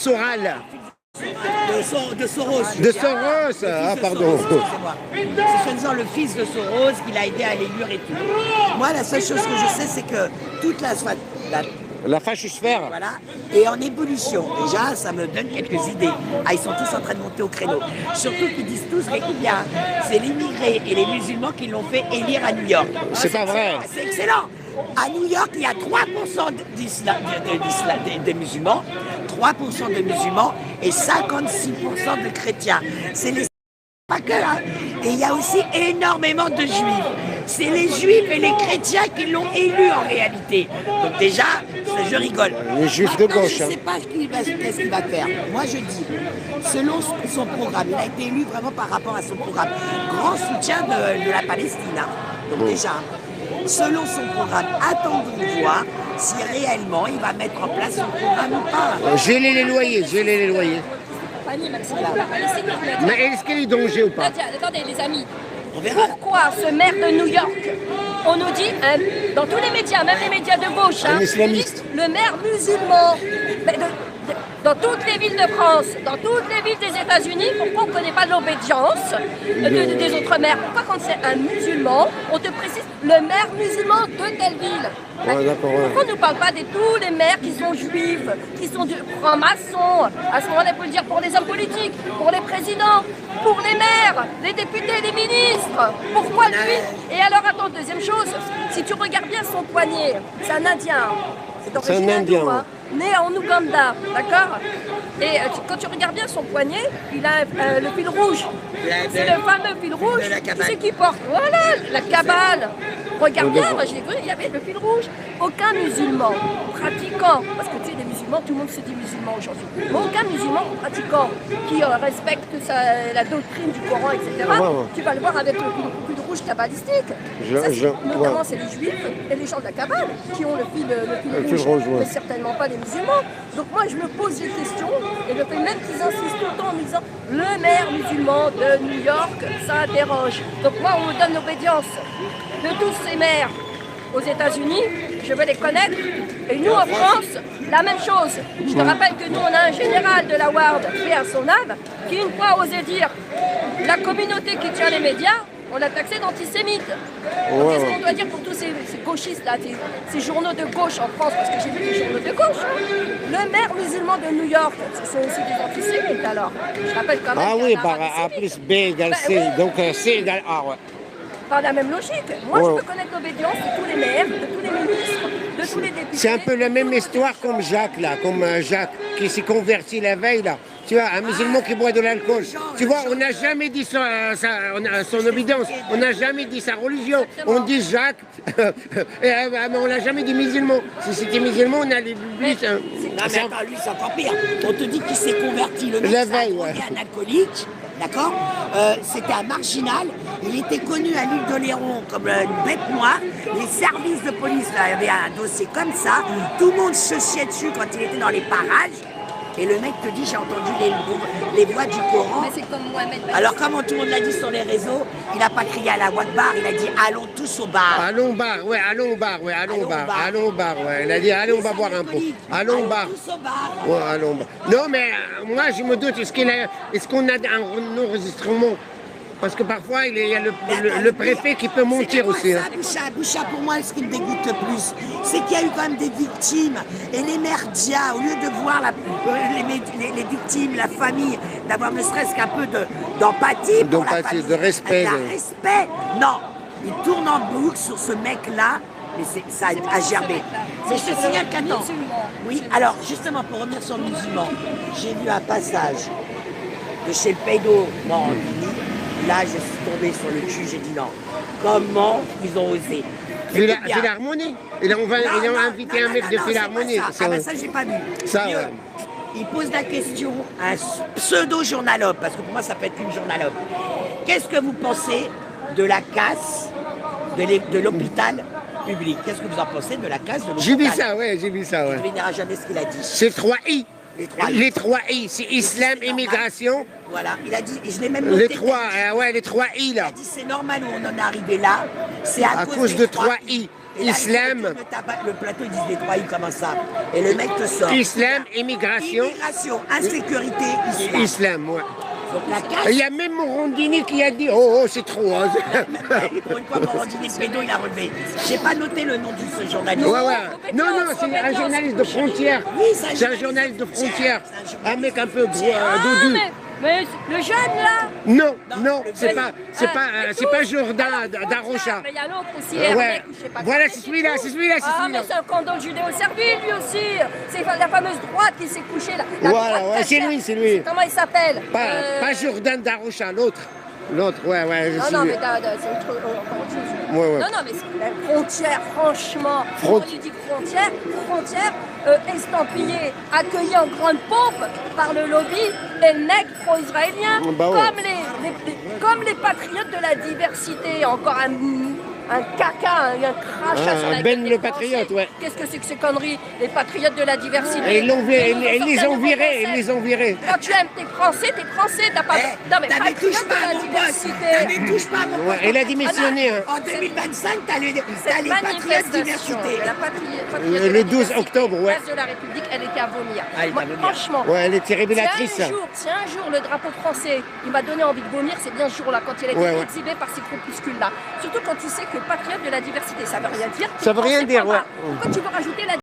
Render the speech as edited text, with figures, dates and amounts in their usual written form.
Soral. De Soros. De Soros, ah pardon. C'est soi-disant le fils de Soros qui l'a aidé à l'élure et tout. Moi, la seule chose que je sais, c'est que toute la fachosphère. Voilà, est en ébullition. Déjà, ça me donne quelques idées. Ah, ils sont tous en train de monter au créneau. Surtout qu'ils disent tous que c'est les immigrés et les musulmans qui l'ont fait élire à New York. C'est pas vrai. C'est excellent. À New York, il y a 3% des musulmans, 3% de musulmans et 56% de chrétiens. C'est les pas que là. Et il y a aussi énormément de juifs. C'est les juifs et les chrétiens qui l'ont élu en réalité. Donc déjà, je rigole. Les juifs de gauche. Je ne sais pas qu'est-ce qu'il va faire. Moi je dis, selon son programme, il a été élu vraiment par rapport à son programme. Grand soutien de la Palestine. Hein. Donc déjà, selon son programme, attendons de voir si réellement il va mettre en place son programme ou pas. Geler les loyers, geler les loyers. Mais est-ce qu'il est danger ou pas? Attendez les amis, pourquoi ce maire de New York, on nous dit, dans tous les médias, même les médias de gauche, un islamiste, le maire musulman, dans toutes les villes de France, dans toutes les villes des États-Unis, pourquoi on ne connaît pas l'obédience des autres maires? Pourquoi quand c'est un musulman, on te précise le maire musulman de telle ville? Ouais, pourquoi on ne nous parle pas de tous les maires qui sont juifs, qui sont francs-maçons? À ce moment-là, il faut le dire pour les hommes politiques, pour les présidents, pour les maires, les députés, les ministres. Pourquoi lui? Et alors, attends, deuxième chose, si tu regardes bien son poignet, c'est un Indien. C'est un Indien. Hein, né en Ouganda, d'accord? Et quand tu regardes bien son poignet, il a le fil rouge. C'est le fameux fil rouge. Qui c'est qui porte? Voilà, la cabale. Regarde bien, moi j'ai cru, il y avait le fil rouge. Aucun musulman pratiquant, parce que tu sais, les musulmans, tout le monde se dit musulman aujourd'hui, mais aucun musulman pratiquant qui respecte la doctrine du Coran, etc., tu vas le voir avec le fil rouge kabbalistique. Notamment, c'est les juifs et les gens de la Kabbale qui ont le fil rouge, mais certainement pas les musulmans. Donc moi, je me pose des questions, et le fait même qu'ils insistent tout le temps en me disant le maire musulman de New York, ça dérange. Donc moi, on me donne l'obédience de tous ces maires aux États-Unis, je veux les connaître. Et nous, en France, la même chose. Je te rappelle que nous, on a un général de la Ward, fait à son âme, qui une fois osait dire la communauté qui tient les médias, on l'a taxé d'antisémite. Qu'est-ce qu'on doit dire pour tous ces gauchistes-là, ces journaux de gauche en France, parce que j'ai vu des journaux de gauche. Le maire musulman de New York, ce sont aussi des antisémites alors. Je rappelle quand même. Ah oui, par A plus B égale C, oui. Donc C égale A, ouais. Par la même logique. Moi, je peux connaître l'obédience de tous les maires, de tous les ministres, de tous les députés. C'est un peu la même histoire comme Jacques, là, comme Jacques, qui s'est converti la veille, là. Tu vois, un musulman qui boit de l'alcool. Tu vois, on n'a jamais dit son obédience, on n'a jamais dit sa religion. Exactement. On dit Jacques, mais on n'a jamais dit musulman. Si c'était musulman, on allait lui... Non, mais attends, lui, c'est encore pire. On te dit qu'il s'est converti, le mec, la veille, un alcoolique. D'accord, c'était un marginal, il était connu à l'île d'Oléron comme une bête noire, les services de police, là, il y avait un dossier comme ça, tout le monde se chiait dessus quand il était dans les parages, et le mec te dit j'ai entendu les voix du Coran. Mais c'est comme Mohamed. Alors comment tout le monde l'a dit sur les réseaux, il n'a pas crié à la Wakbar, il a dit allons tous au bar. Allons au bar, ouais, allons au bar, ouais, allons au bar, allons au bar, ouais. Il a dit allez on va boire un peu. Allons au bar. Tous au bar. Ouais, allons au bar. Non mais moi je me doute, est-ce qu'on a un enregistrement? Parce que parfois, il y a le préfet qui peut mentir aussi. Boucha, pour moi, ce qui me dégoûte le plus, c'est qu'il y a eu quand même des victimes. Et les merdias, au lieu de voir les victimes, la famille, d'avoir ne serait-ce qu'un peu d'empathie pour la famille. De respect. Respect. Non, ils tournent en boucle sur ce mec-là, mais ça a gerbé. Mais je te signale qu'attends. Oui, alors, justement, pour revenir sur le musulman, j'ai vu un passage de chez le pédo, là, je suis tombé sur le cul, j'ai dit non. Comment ils ont osé? Philharmonie. Ils ont invité un mec de Philharmonie. Ça, j'ai pas vu. Ça, ouais. Il pose la question à un pseudo-journalope, parce que pour moi, ça peut être une journalope. Qu'est-ce que vous pensez de la casse de l'hôpital public? Qu'est-ce que vous en pensez de la casse de l'hôpital? J'ai vu ça, ouais, j'ai vu ça, ouais. Je ne verrai jamais ce qu'il a dit. C'est 3 I. Les 3 I, c'est islam, immigration. Voilà, il a dit, et je l'ai même noté. Les 3 I là. Il a dit c'est normal où on en est arrivé là, c'est à cause de 3 I. Et là, Islam. le plateau, ils disent des droits, comment ça? Et le mec te sort. Islam, immigration. Immigration, insécurité, islam. Islam, ouais. Donc la casse. Il y a même Morandini qui a dit oh c'est trop. Hein. Pour une fois, Morandini Pédo, il a relevé. J'ai pas noté le nom de ce journaliste. Ouais, ouais. Non, c'est un journaliste de frontière. Oui, c'est un journaliste de frontière. Un mec un peu dodu. Mais le jeune là. Non, c'est pas Jourdain d'Arocha. Mais il y a l'autre aussi. Ouais. Voilà, c'est celui-là, Ah, mais c'est un condom judéo-servile lui aussi. C'est la fameuse droite qui s'est couchée là. Voilà, ouais, c'est lui. Comment il s'appelle? Pas Jourdain d'Arocha, l'autre. L'autre, ouais, Non, mais c'est autre chose. Ouais. Non, mais la frontière, franchement, quand il dit frontière, estampillée, accueillie en grande pompe par le lobby et le nègre pro-israélien, bah ouais. comme les patriotes de la diversité, encore un caca, un crachat sur la Ben gueule le des patriote, Français. ouais. Qu'est-ce que c'est que ces conneries? Les patriotes de la diversité. Et ils les ont virés, Quand tu aimes tes Français, t'as pas... non mais patriote de la diversité. Touche pas à mon poste. Elle a démissionné. En 2025, t'as les patriotes diversité. Le 12 octobre, ouais. La place de la République, elle était à vomir. Ah, elle était à vomir. Franchement. Ouais, elle était révélatrice. Si un jour le drapeau français, il m'a donné envie de vomir, c'est bien ce jour-là, quand il a été exhibé par ces groupuscules-là. Surtout quand tu sais que patriote de la diversité, ça veut rien dire. Ça veut rien dire, ouais. Pourquoi tu veux rajouter la